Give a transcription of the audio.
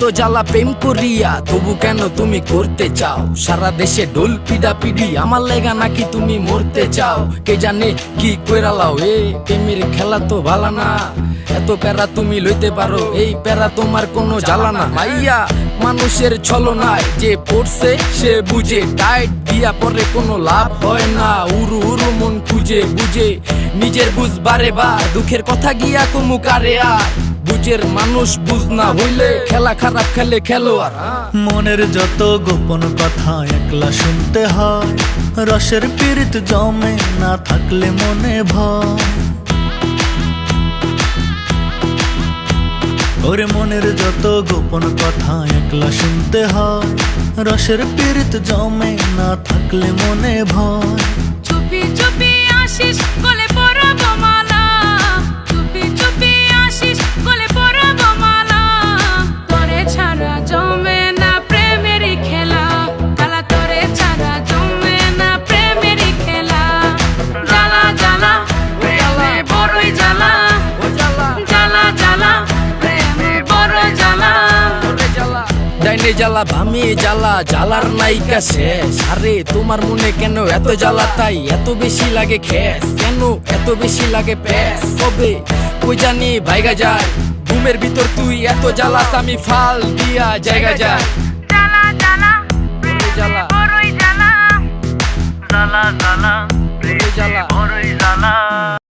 এত জ্বালা প্রেম করিয়া তবু কেন তুমি করতে চাও? সারা দেশে ঢোল পিডা পিডি আমার লেগা নাকি তুমি মরতে চাও? কে জানে কি কইরালাও এ প্রেমের খেলা তো ভালা না। এত প্যারা তুমি লইতে পারো, এই প্যারা তোমার কোনো জ্বালা না। ভাইয়া মানুষের ছলনায় যে পড়ছে সে বুঝে, টাইট দিয়া পরে কোনো লাভ হয় না। উরু উরু মন খুঁজে বুঝে নিজের বুঝ বারে বার, দুঃখের কথা গিয়া কমু কারে আর। বুঝের মানুষ বুঝ না হইলে খেলা খারাপ খেলে খেলোয়াড়। মনের যত গোপন কথা একলা শুনতে হয়, রসের পীড়িত জমে না থাকলে মনে ভয়। ওরে মনের যত গোপন কথা একলা শুনতে হয়, রসের পীড়িত জমে না থাকলে মনে ভয়। চুপি চুপি আসিস গলে পরাবো মালা, চুপি চুপি আসিস গলে পরাবো মালা। তোরে ছাড়া জমে না প্রেমেরই খেলা, কালা তোরে ছাড়া জমে না প্রেমেরই খেলা। জ্বালা জ্বালা প্রেমে বড়ই জ্বালা, জ্বালা জ্বালা প্রেমে বড় জ্বালা। ডাইনে জ্বালা বামে জ্বালা, জ্বালার নাইকা শেষ। আরে তোমার মনে কেন এত জ্বালা, তাই এত বেশি লাগে খেস? কেন এত বেশি লাগে প্যাস? কবে কই জানি ভাইগা যায় ঘুমের ভিতর তুই এত জ্বালাস, আমি ফাল দিয়া জায়গা যায়। জ্বালা জ্বালা জ্বালা বড়ই জ্বালা, জ্বালা জ্বালা জ্বালা বড়ই জ্বালা।